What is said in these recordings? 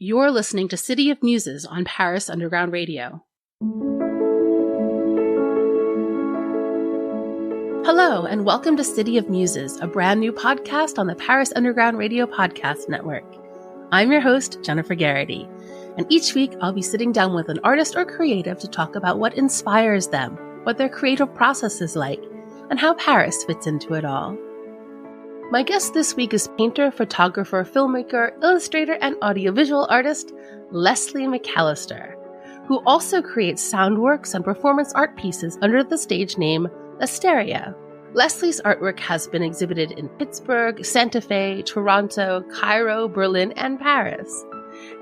You're listening to City of Muses on Paris Underground Radio. Hello, and welcome to City of Muses, a brand new podcast on the Paris Underground Radio Podcast Network. I'm your host, Jennifer Garrity, and each week I'll be sitting down with an artist or creative to talk about what inspires them, what their creative process is like, and how Paris fits into it all. My guest this week is painter, photographer, filmmaker, illustrator, and audiovisual artist Leslie McAllister, who also creates sound works and performance art pieces under the stage name Lesteria. Leslie's artwork has been exhibited in Pittsburgh, Santa Fe, Toronto, Cairo, Berlin, and Paris.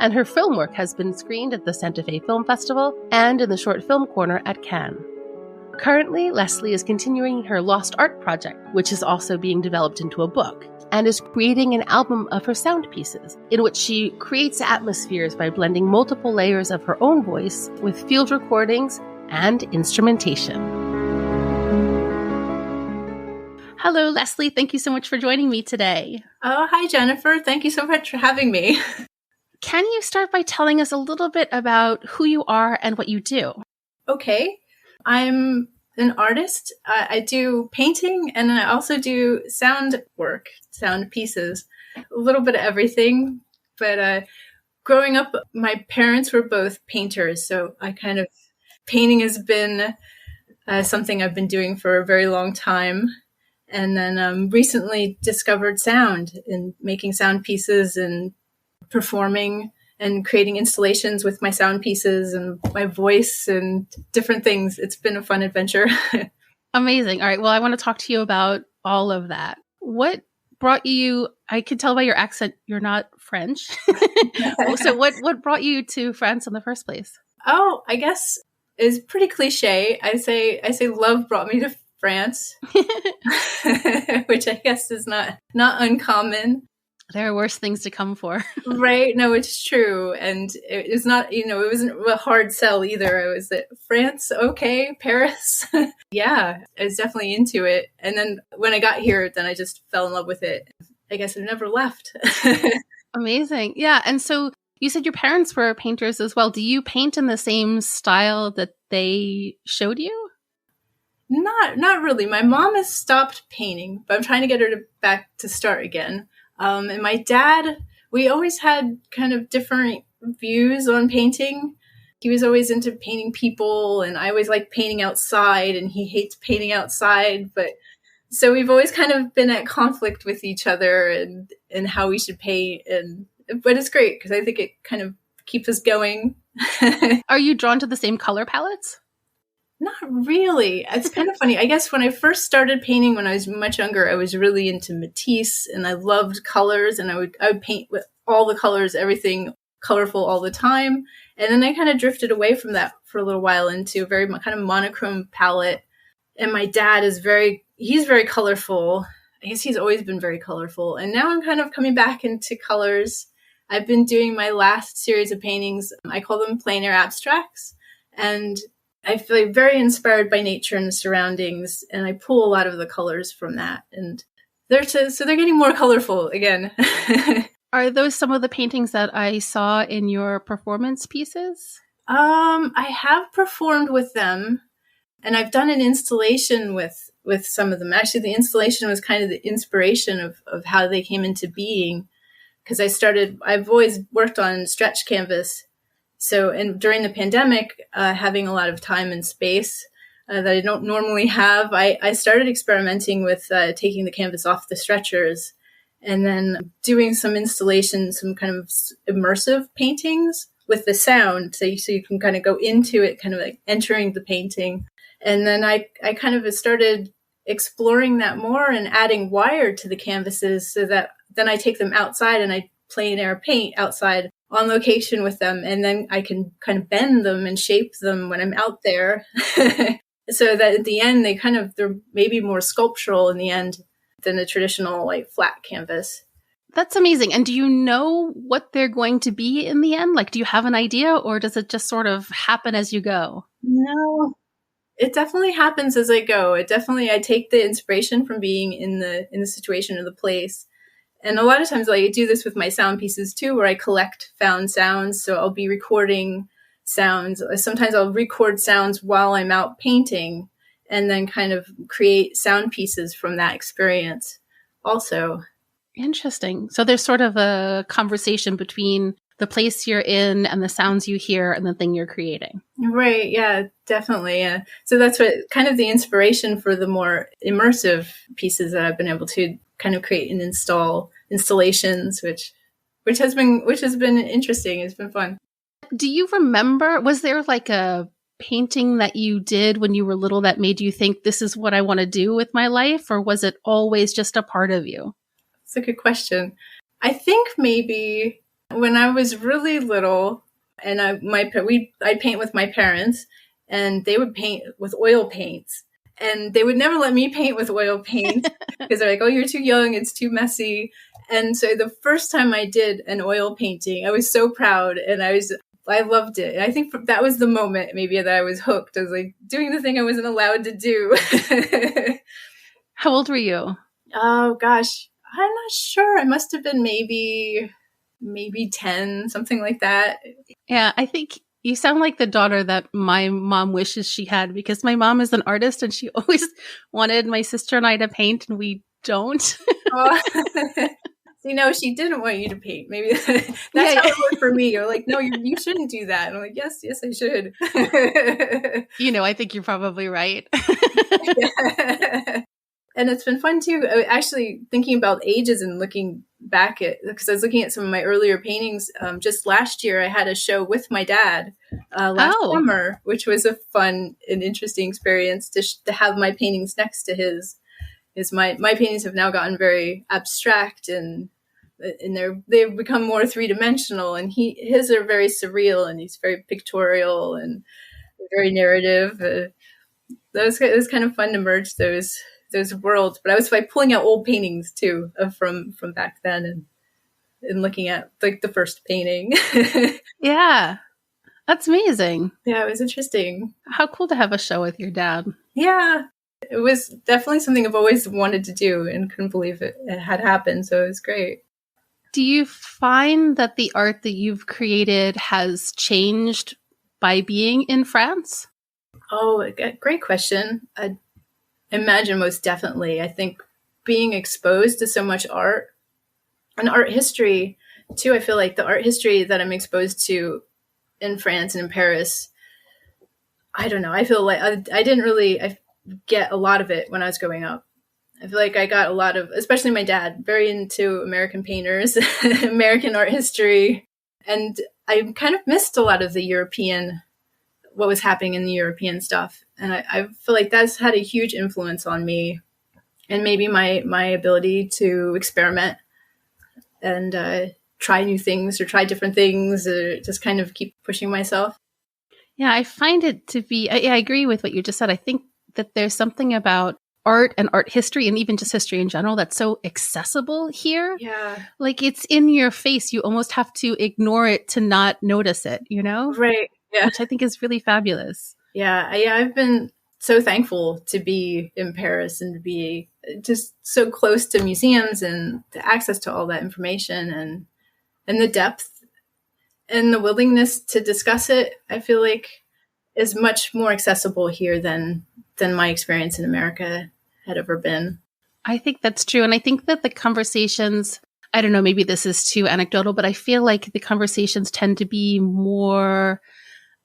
And her film work has been screened at the Santa Fe Film Festival and in the Short Film Corner at Cannes. Currently, Leslie is continuing her Lost Art project, which is also being developed into a book, and is creating an album of her sound pieces, in which she creates atmospheres by blending multiple layers of her own voice with field recordings and instrumentation. Hello, Leslie. Thank you so much for joining me today. Oh, hi, Jennifer. Thank you so much for having me. Can you start by telling us a little bit about who you are and what you do? Okay. I'm an artist. I do painting and I also do sound work, sound pieces, a little bit of everything. But growing up, my parents were both painters. So painting has been something I've been doing for a very long time. And then recently discovered sound and making sound pieces and performing and creating installations with my sound pieces and my voice and different things. It's been a fun adventure. Amazing. All right. Well, I want to talk to you about all of that. What brought you, I could tell by your accent, you're not French. So what brought you to France in the first place? Oh, I guess it's pretty cliche. I say love brought me to France, which I guess is not uncommon. There are worse things to come for. Right. No, it's true. And it's not, it wasn't a hard sell either. I was at France. Okay. Paris. Yeah, I was definitely into it. And then when I got here, then I just fell in love with it. I guess I never left. Amazing. Yeah. And so you said your parents were painters as well. Do you paint in the same style that they showed you? Not really. My mom has stopped painting, but I'm trying to get her back to start again. And my dad, we always had kind of different views on painting. He was always into painting people, and I always liked painting outside, and he hates painting outside. But so we've always kind of been at conflict with each other and how we should paint. But it's great because I think it kind of keeps us going. Are you drawn to the same color palettes? Not really. It's kind of funny. I guess when I first started painting when I was much younger, I was really into Matisse and I loved colors and I would paint with all the colors, everything colorful all the time. And then I kind of drifted away from that for a little while into a very kind of monochrome palette. And my dad he's very colorful. I guess he's always been very colorful. And now I'm kind of coming back into colors. I've been doing my last series of paintings. I call them plein air abstracts. And I feel very inspired by nature and the surroundings, and I pull a lot of the colors from that. And they're getting more colorful again. Are those some of the paintings that I saw in your performance pieces? I have performed with them, and I've done an installation with some of them. Actually, the installation was kind of the inspiration of how they came into being, because I've always worked on stretch canvas. So, and during the pandemic, having a lot of time and space that I don't normally have, I started experimenting with taking the canvas off the stretchers and then doing some installations, some kind of immersive paintings with the sound. So you can kind of go into it, kind of like entering the painting. And then I kind of started exploring that more and adding wire to the canvases so that then I take them outside and I plein air paint outside on location with them, and then I can kind of bend them and shape them when I'm out there. So that at the end, they're maybe more sculptural in the end than a traditional like flat canvas. That's amazing. And do you know what they're going to be in the end? Like, do you have an idea, or does it just sort of happen as you go? No, it definitely happens as I go. I take the inspiration from being in the situation or the place. And a lot of times, like, I do this with my sound pieces too, where I collect found sounds. So I'll be recording sounds. Sometimes I'll record sounds while I'm out painting and then kind of create sound pieces from that experience also. Interesting. So there's sort of a conversation between the place you're in and the sounds you hear and the thing you're creating. Right. Yeah, definitely. Yeah. So that's what kind of the inspiration for the more immersive pieces that I've been able to kind of create and install installations, which has been interesting. It's been fun. Do you remember, was there like a painting that you did when you were little that made you think this is what I want to do with my life? Or was it always just a part of you? It's a good question. I think maybe when I was really little and I'd paint with my parents and they would paint with oil paints and they would never let me paint with oil paint because they're like, oh, you're too young. It's too messy. And so the first time I did an oil painting, I was so proud and I loved it. And I think that was the moment maybe that I was hooked. I was like doing the thing I wasn't allowed to do. How old were you? Oh, gosh. I'm not sure. I must have been maybe 10, something like that. Yeah, I think you sound like the daughter that my mom wishes she had, because my mom is an artist and she always wanted my sister and I to paint, and we don't. Oh. See, no, she didn't want you to paint. Maybe that's how it worked for me. You're like, no, you shouldn't do that. And I'm like, yes, I should. I think you're probably right. Yeah. And it's been fun too, actually thinking about ages and looking back at, because I was looking at some of my earlier paintings. Just last year, I had a show with my dad last summer, which was a fun and interesting experience to have my paintings next to his. My paintings have now gotten very abstract and they've become more three-dimensional, and his are very surreal and he's very pictorial and very narrative. It was kind of fun to merge those worlds, but I was like pulling out old paintings too from back then and looking at like the first painting. Yeah, that's amazing. Yeah, it was interesting. How cool to have a show with your dad. Yeah, it was definitely something I've always wanted to do and couldn't believe it had happened. So it was great. Do you find that the art that you've created has changed by being in France? Oh, great question. I imagine most definitely. I think being exposed to so much art and art history too. I feel like the art history that I'm exposed to in France and in Paris, I don't know. I feel like I didn't really get a lot of it when I was growing up. I feel like I got a lot of, especially my dad, very into American painters, American art history. And I kind of missed a lot of what was happening in the European stuff. And I feel like that's had a huge influence on me and maybe my ability to experiment and try new things or try different things or just kind of keep pushing myself. Yeah, I find it to be, I agree with what you just said. I think that there's something about art and art history and even just history in general that's so accessible here. Yeah. Like it's in your face. You almost have to ignore it to not notice it, Right. Yeah. Which I think is really fabulous. Yeah. I've been so thankful to be in Paris and to be just so close to museums and the access to all that information and the depth and the willingness to discuss it. I feel like is much more accessible here than my experience in America had ever been. I think that's true. And I think that the conversations, I don't know, maybe this is too anecdotal, but I feel like the conversations tend to be more,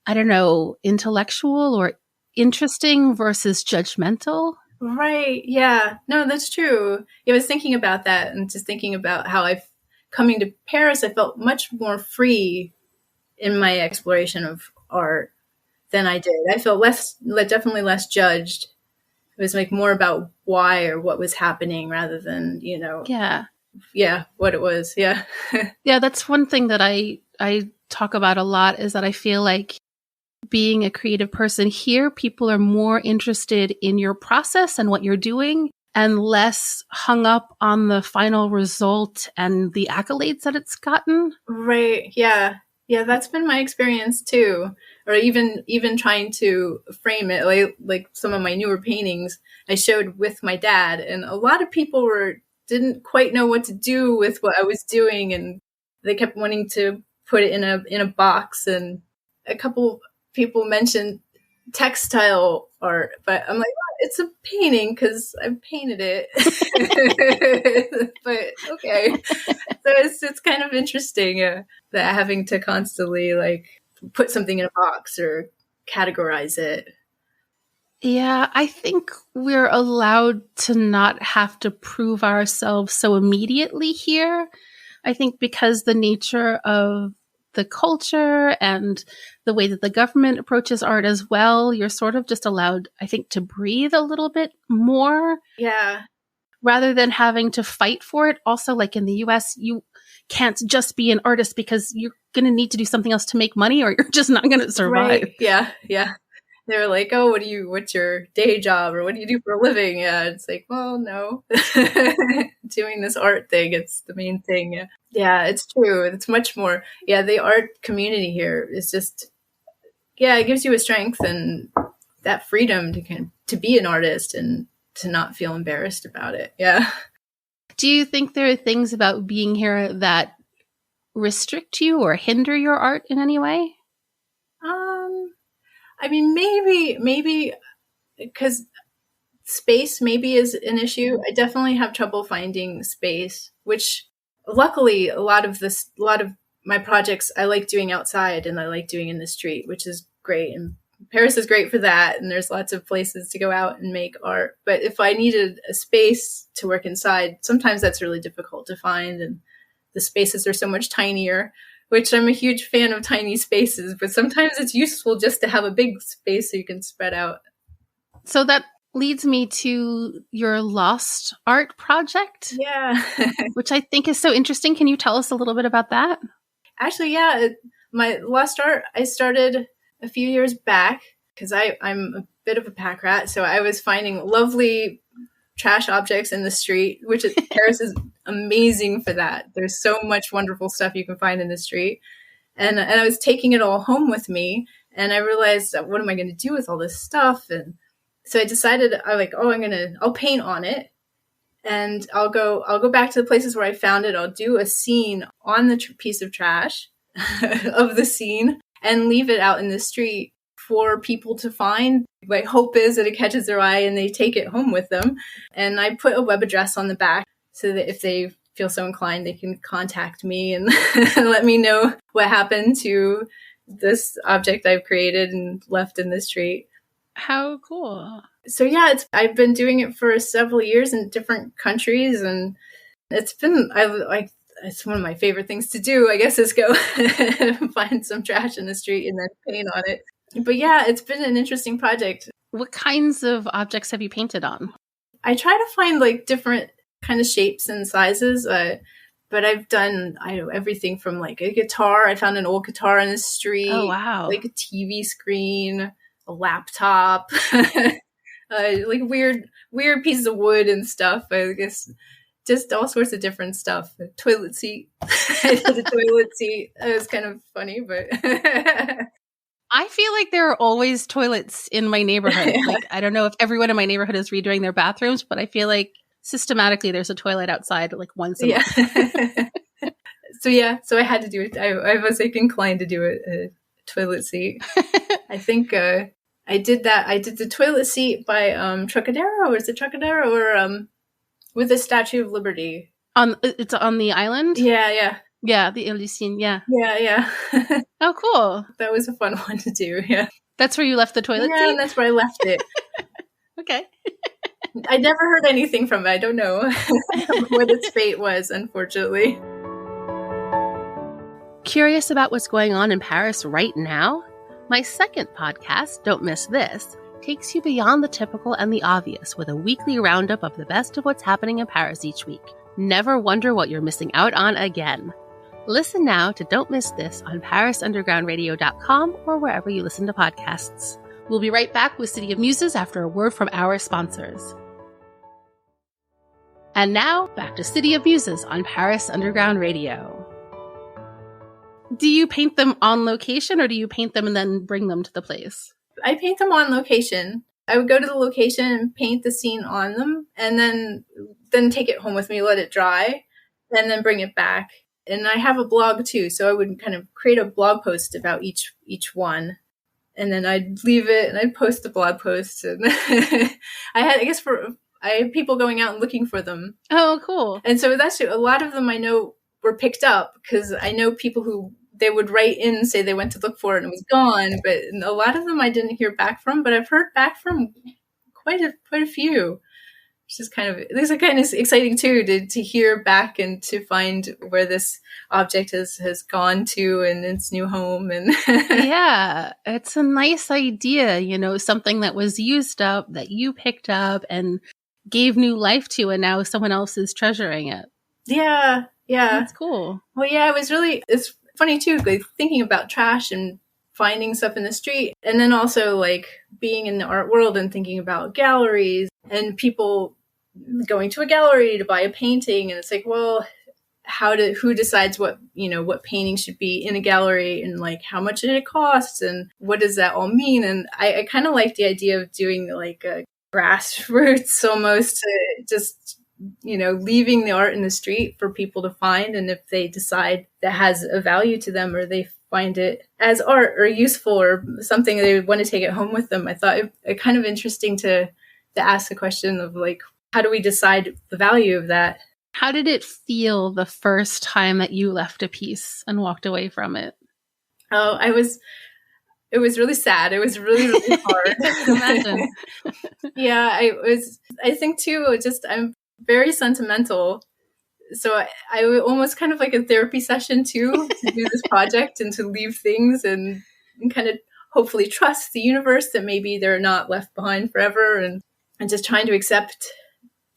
I don't know, intellectual or interesting versus judgmental. Right. Yeah. No, that's true. I was thinking about that and just thinking about how coming to Paris, I felt much more free in my exploration of art than I did. I felt definitely less judged. It was like more about why or what was happening rather than, what it was. Yeah. Yeah. That's one thing that I talk about a lot is that I feel like being a creative person here, people are more interested in your process and what you're doing and less hung up on the final result and the accolades that it's gotten. Right. Yeah. Yeah, that's been my experience too. Or even trying to frame it, like some of my newer paintings I showed with my dad, and a lot of people were didn't quite know what to do with what I was doing, and they kept wanting to put it in a box. And a couple people mentioned textile art, but I'm like, well, it's a painting because I painted it. But okay, so it's kind of interesting that having to constantly like put something in a box or categorize it. Yeah, I think we're allowed to not have to prove ourselves so immediately here. I think because the nature of the culture and the way that the government approaches art as well, you're sort of just allowed, I think, to breathe a little bit more. Yeah. Rather than having to fight for it. Also, like in the US, you can't just be an artist because you're going to need to do something else to make money or you're just not going to survive. Right. Yeah. Yeah. They're like, oh, what's your day job or what do you do for a living? Yeah. It's like, well, no, doing this art thing. It's the main thing. Yeah. Yeah, it's true. It's much more. Yeah. The art community here is just, yeah, it gives you a strength and that freedom to be an artist and to not feel embarrassed about it. Yeah. Do you think there are things about being here that restrict you or hinder your art in any way? I mean, maybe because space maybe is an issue. I definitely have trouble finding space, which luckily a lot of my projects I like doing outside and I like doing in the street, which is great. And Paris is great for that. And there's lots of places to go out and make art. But if I needed a space to work inside, sometimes that's really difficult to find. And the spaces are so much tinier, which I'm a huge fan of tiny spaces, but sometimes it's useful just to have a big space so you can spread out. So that leads me to your lost art project. Yeah. Which I think is so interesting. Can you tell us a little bit about that? Actually, yeah. My lost art, I started a few years back because I'm a bit of a pack rat. So I was finding lovely trash objects in the street, which Paris is amazing for that. There's so much wonderful stuff you can find in the street. And I was taking it all home with me. And I realized, what am I going to do with all this stuff? And so I decided, I'll paint on it. And I'll go back to the places where I found it. I'll do a scene on the piece of trash of the scene and leave it out in the street for people to find. My hope is that it catches their eye and they take it home with them. And I put a web address on the back so that if they feel so inclined, they can contact me and let me know what happened to this object I've created and left in the street. How cool. So yeah, I've been doing it for several years in different countries, and it's been it's one of my favorite things to do, I guess, is go find some trash in the street and then paint on it. But yeah, it's been an interesting project. What kinds of objects have you painted on? I try to find like different kind of shapes and sizes, but I've done everything from like a guitar. I found an old guitar on the street. Oh wow! Like a TV screen, a laptop, like weird pieces of wood and stuff. I guess just all sorts of different stuff. A toilet seat. I did a toilet seat. It was kind of funny, but. I feel like there are always toilets in my neighborhood. Like, I don't know if everyone in my neighborhood is redoing their bathrooms, but I feel like systematically there's a toilet outside like once a month. So I had to do it. I was like inclined to do a toilet seat. I think I did that. I did the toilet seat by Trocadero, or is it Trocadero, or with the Statue of Liberty. It's on the island? Yeah. Yeah, the Elysian, yeah. Yeah. Oh, cool. That was a fun one to do, yeah. That's where you left the toilet seat? Yeah, that's where I left it. Okay. I never heard anything from it. I don't know what its fate was, unfortunately. Curious about what's going on in Paris right now? My second podcast, Don't Miss This, takes you beyond the typical and the obvious with a weekly roundup of the best of what's happening in Paris each week. Never wonder what you're missing out on again. Listen now to Don't Miss This on parisundergroundradio.com or wherever you listen to podcasts. We'll be right back with City of Muses after a word from our sponsors. And now, back to City of Muses on Paris Underground Radio. Do you paint them on location or do you paint them and then bring them to the place? I paint them on location. I would go to the location and paint the scene on them, and then then take it home with me, let it dry, and then bring it back. And I have a blog too, so I would kind of create a blog post about each one. And then I'd leave it and I'd post the blog post. And I had people going out and looking for them. Oh, cool. And so that's a lot of them I know were picked up, because I know people who they would write in and say they went to look for it and it was gone. But a lot of them I didn't hear back from, but I've heard back from quite a few. Which is kind of exciting too, to hear back and to find where this object has gone to in its new home. And yeah, it's a nice idea, something that was used up that you picked up and gave new life to, and now someone else is treasuring it. Yeah. That's cool. Well, yeah, it's funny too, like thinking about trash and finding stuff in the street, and then also like being in the art world and thinking about galleries and people going to a gallery to buy a painting. And it's like, well, who decides what painting should be in a gallery, and like how much did it cost, and what does that all mean? And I kind of like the idea of doing like a grassroots almost, just leaving the art in the street for people to find. And if they decide that has a value to them, or they find it as art or useful or something they want to take it home with them, I thought it kind of interesting to ask the question of like, how do we decide the value of that? How did it feel the first time that you left a piece and walked away from it? Oh, it was really sad. It was really, really hard. Imagine. Yeah, I think too, I'm very sentimental. So I almost kind of like a therapy session too, to do this project and to leave things and kind of hopefully trust the universe that maybe they're not left behind forever, and just trying to accept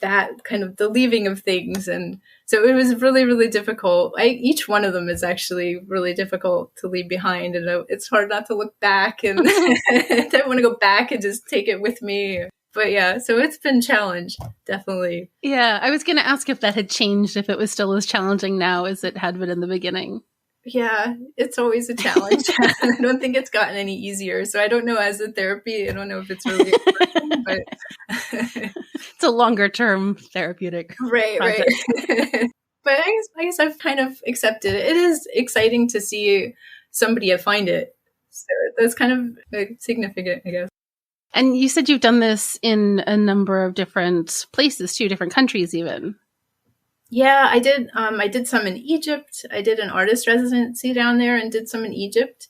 that kind of the leaving of things. And so it was really, really difficult. Each one of them is actually really difficult to leave behind. And it's hard not to look back, and I don't want to go back and just take it with me. But yeah, so it's been a challenge, definitely. Yeah, I was going to ask if that had changed, if it was still as challenging now as it had been in the beginning. Yeah, it's always a challenge. I don't think it's gotten any easier. So I don't know, as a therapy, I don't know if it's really working, but it's a longer term therapeutic right. But I guess I've kind of accepted it. It is exciting to see somebody find it. So that's kind of significant, I guess. And you said you've done this in a number of different places too, different countries even. Yeah, I did. I did some in Egypt. I did an artist residency down there and did some in Egypt.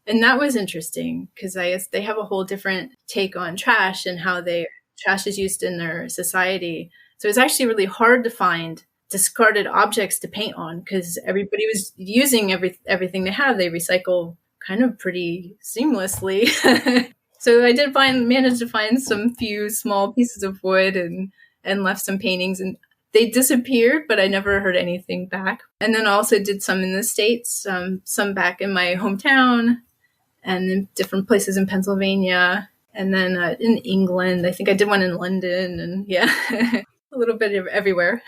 And that was interesting, because I guess they have a whole different take on trash and how trash is used in their society. So it's actually really hard to find discarded objects to paint on, because everybody was using everything they have. They recycle kind of pretty seamlessly. So I did manage to find some few small pieces of wood and left some paintings, and they disappeared, but I never heard anything back. And then also did some in the States, some back in my hometown, and in different places in Pennsylvania, and then in England. I think I did one in London, and yeah, a little bit of everywhere.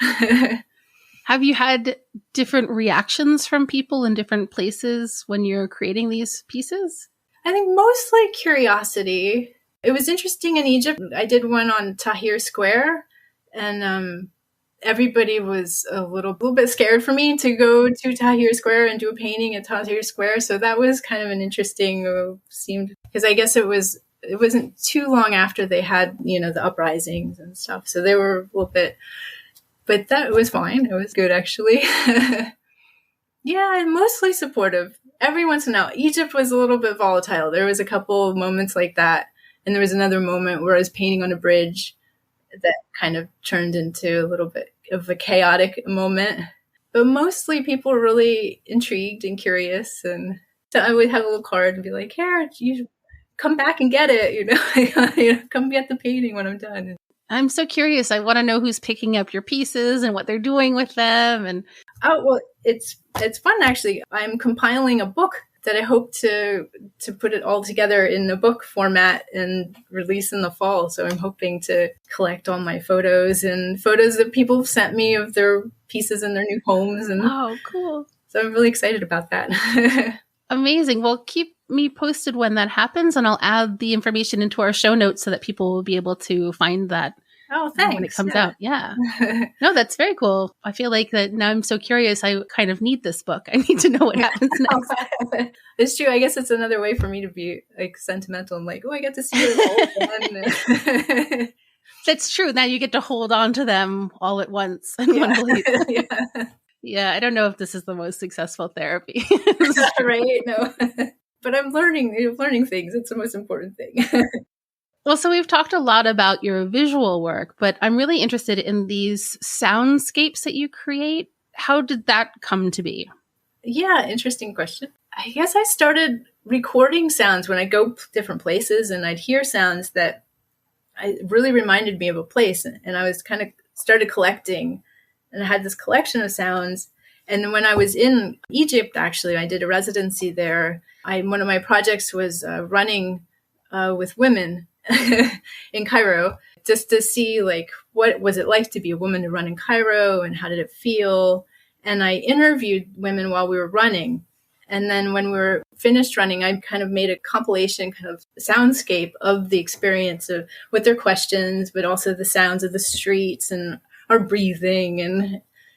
Have you had different reactions from people in different places when you're creating these pieces? I think mostly curiosity. It was interesting in Egypt. I did one on Tahrir Square, and everybody was a little bit scared for me to go to Tahrir Square and do a painting at Tahrir Square. So that was kind of an interesting, because I guess it wasn't too long after they had, the uprisings and stuff. So they were a little bit, but that was fine. It was good, actually. Yeah, mostly supportive. Every once in a while, Egypt was a little bit volatile. There was a couple of moments like that. And there was another moment where I was painting on a bridge that kind of turned into a little bit of a chaotic moment. But mostly people were really intrigued and curious. And so I would have a little card and be like, here, you come back and get it, come get the painting when I'm done. I'm so curious. I want to know who's picking up your pieces and what they're doing with them. And well, it's fun, actually. I'm compiling a book that I hope to put it all together in a book format and release in the fall. So I'm hoping to collect all my photos and photos that people have sent me of their pieces in their new homes. And oh, cool. So I'm really excited about that. Amazing. Well, keep me posted when that happens, and I'll add the information into our show notes so that people will be able to find that Oh, when it thanks. comes Yeah. out. Yeah. No, that's very cool. I feel like that now I'm so curious. I kind of need this book. I need to know what happens next. It's true. I guess it's another way for me to be like sentimental. I'm like, oh, I get to see it all again. That's true. Now you get to hold on to them all at once in one place. Yeah. Yeah. I don't know if this is the most successful therapy. Right? No. But I'm learning things. It's the most important thing. Well, so we've talked a lot about your visual work, but I'm really interested in these soundscapes that you create. How did that come to be? Yeah, interesting question. I guess I started recording sounds when I go different places and I'd hear sounds that really reminded me of a place. And I was kind of started collecting, and I had this collection of sounds. And then when I was in Egypt, actually, I did a residency there. One of my projects was running with women in Cairo, just to see like what was it like to be a woman to run in Cairo and how did it feel. And I interviewed women while we were running. And then when we were finished running, I kind of made a compilation kind of soundscape of the experience of with their questions, but also the sounds of the streets and our breathing.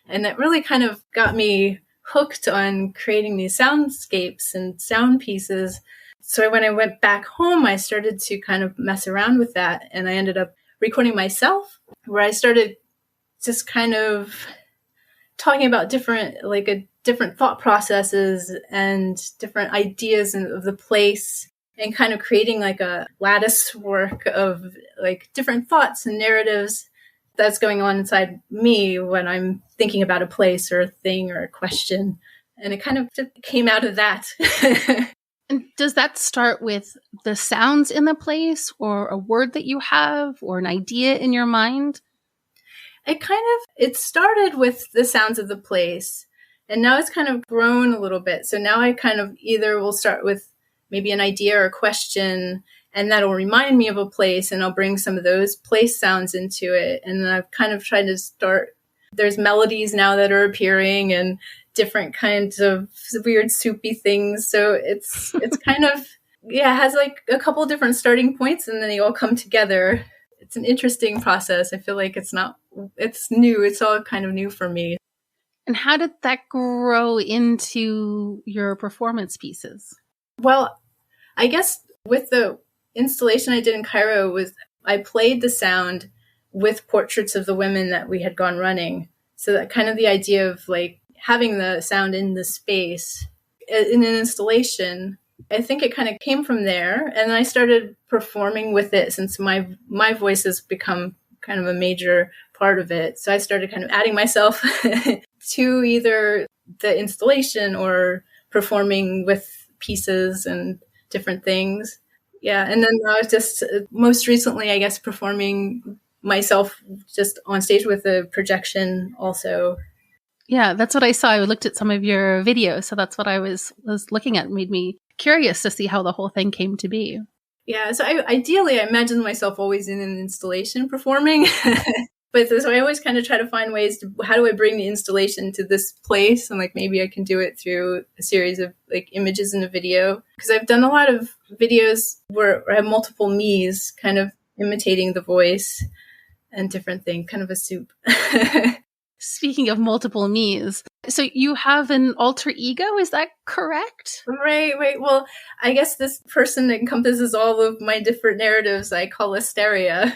And that really kind of got me hooked on creating these soundscapes and sound pieces. So when I went back home, I started to kind of mess around with that. And I ended up recording myself, where I started just kind of talking about different thought processes and different ideas of the place, and kind of creating like a lattice work of like different thoughts and narratives that's going on inside me when I'm thinking about a place or a thing or a question. And it kind of just came out of that. And does that start with the sounds in the place, or a word that you have, or an idea in your mind? It started with the sounds of the place, and now it's kind of grown a little bit. So now I kind of either will start with maybe an idea or a question, and that'll remind me of a place, and I'll bring some of those place sounds into it. And then I've kind of tried to there's melodies now that are appearing and different kinds of weird soupy things. So it's kind of, it has like a couple different starting points, and then they all come together. It's an interesting process. I feel like it's new. It's all kind of new for me. And how did that grow into your performance pieces? Well, I guess with the installation I did in Cairo I played the sound with portraits of the women that we had gone running. So that kind of the idea of like having the sound in the space in an installation, I think it kind of came from there. And I started performing with it since my voice has become kind of a major part of it. So I started kind of adding myself to either the installation or performing with pieces and different things. Yeah. And then I was just most recently, I guess, performing myself just on stage with a projection also. Yeah, that's what I saw. I looked at some of your videos. So that's what I was looking at. It made me curious to see how the whole thing came to be. Yeah. So ideally, I imagine myself always in an installation performing. But so I always kind of try to find ways to, how do I bring the installation to this place? And like, maybe I can do it through a series of like images in a video. Because I've done a lot of videos where I have multiple me's kind of imitating the voice and different things, kind of a soup. Speaking of multiple me's, so you have an alter ego, is that correct? Right. Well, I guess this person encompasses all of my different narratives I call Lesteria.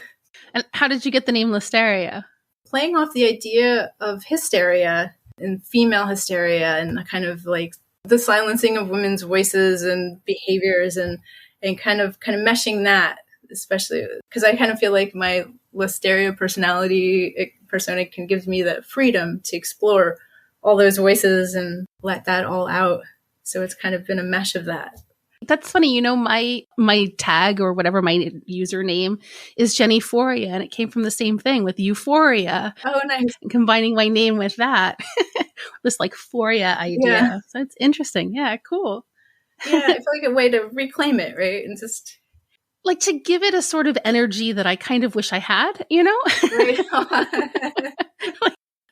And how did you get the name Lesteria? Playing off the idea of hysteria and female hysteria and kind of like the silencing of women's voices and behaviors and kind of meshing that, especially because I kind of feel like my Lesteria persona gives me the freedom to explore all those voices and let that all out. So it's kind of been a mesh of that. That's funny. You know, my tag or whatever my username is Jennyphoria, and it came from the same thing with euphoria. Oh, nice. And combining my name with that, this like phoria idea. Yeah. So it's interesting. Yeah, cool. Yeah, I feel like a way to reclaim it, right? And just like to give it a sort of energy that I kind of wish I had, you know? Right.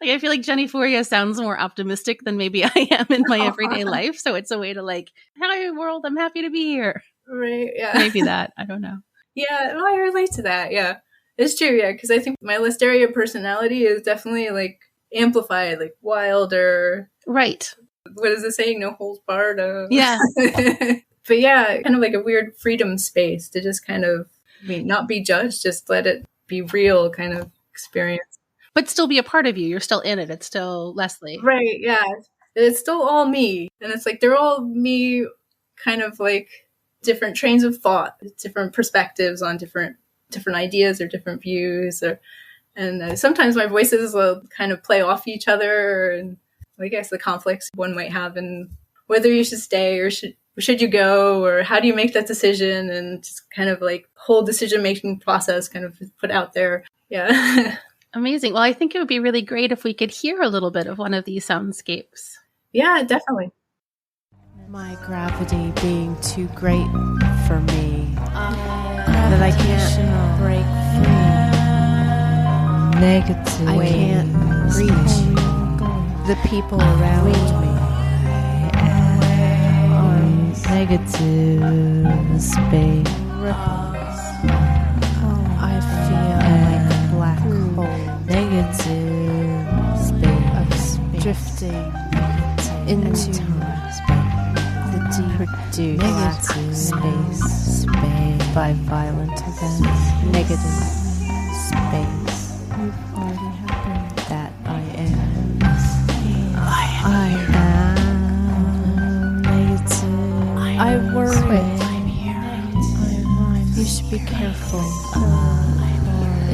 Like I feel like Jennyphoria sounds more optimistic than maybe I am in my everyday life. So it's a way to like, hi world, I'm happy to be here. Right. Yeah. Maybe that. I don't know. Yeah. Well, I relate to that. Yeah. It's true, yeah, because I think my Lesteria personality is definitely like amplified, like wilder. Right. What is it saying? No holds barred. Yeah. But yeah, kind of like a weird freedom space to just kind of, not be judged, just let it be real kind of experience. But still be a part of you. You're still in it. It's still Leslie. Right, yeah. It's still all me. And it's like they're all me, kind of like different trains of thought, different perspectives on different ideas or different views. And sometimes my voices will kind of play off each other, and I guess the conflicts one might have, and whether you should stay or should you go, or how do you make that decision, and just kind of like whole decision-making process kind of put out there. Yeah. Amazing. Well, I think it would be really great if we could hear a little bit of one of these soundscapes. Yeah, definitely. My gravity being too great for me, that I can't break free. Negative. I can't reach the people around me. Negative space. Ripples. I feel like a black hole. Negative space. Drifting into the deep produced space by violent events. Negative space. You've already happened. That I am. I am negative. I worry. I'm here. You should be careful.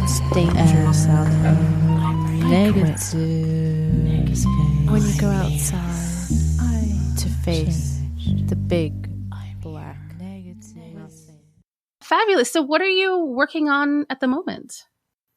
It's dangerous out there. Negative space. When you go outside to face the big black nothing. Fabulous. So what are you working on at the moment?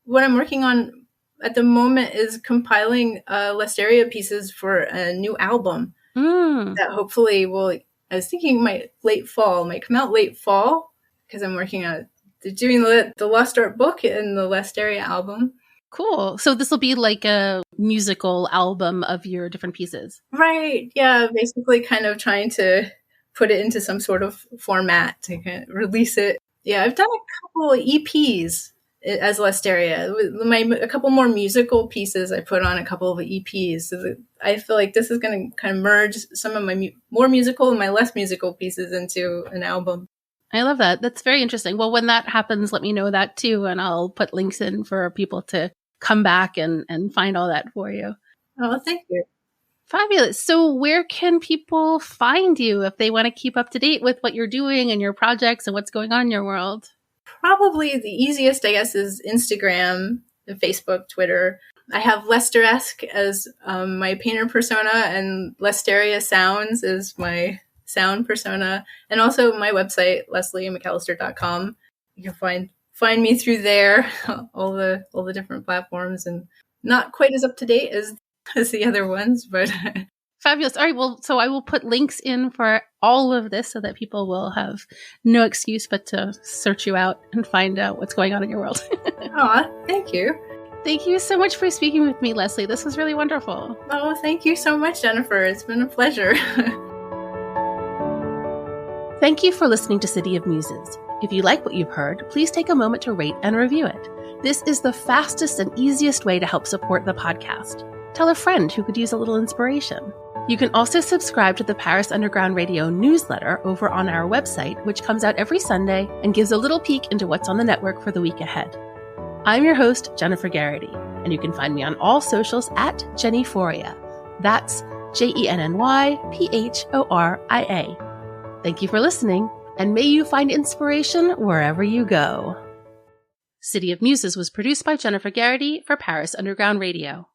What I'm working on at the moment is compiling Lesteria pieces for a new album that hopefully will, I was thinking might come out late fall, because I'm working on doing the Lost Art book and the Lesteria album. Cool. So this will be like a musical album of your different pieces. Right. Yeah. Basically kind of trying to put it into some sort of format to kind of release it. Yeah. I've done a couple of EPs as Lesteria. A couple more musical pieces I put on a couple of EPs. So I feel like this is going to kind of merge some of my more musical and my less musical pieces into an album. I love that. That's very interesting. Well, when that happens, let me know that too. And I'll put links in for people to come back and find all that for you. Oh, thank you. Fabulous. So where can people find you if they want to keep up to date with what you're doing and your projects and what's going on in your world? Probably the easiest, I guess, is Instagram, Facebook, Twitter. I have Lesteresque as my painter persona, and Lesteria Sounds is my sound persona. And also my website, lesliemcallister.com. You can find me through there, all the different platforms, and not quite as up to date as the other ones, but fabulous. All right, well, so I will put links in for all of this so that people will have no excuse but to search you out and find out what's going on in your world. Aw, thank you. Thank you so much for speaking with me, Leslie. This was really wonderful. Oh, thank you so much, Jennifer. It's been a pleasure. Thank you for listening to City of Muses. If you like what you've heard, please take a moment to rate and review it. This is the fastest and easiest way to help support the podcast. Tell a friend who could use a little inspiration. You can also subscribe to the Paris Underground Radio newsletter over on our website, which comes out every Sunday and gives a little peek into what's on the network for the week ahead. I'm your host, Jennifer Garrity, and you can find me on all socials at Jennyphoria. That's JennyPhoria. Thank you for listening, and may you find inspiration wherever you go. City of Muses was produced by Jennifer Garrity for Paris Underground Radio.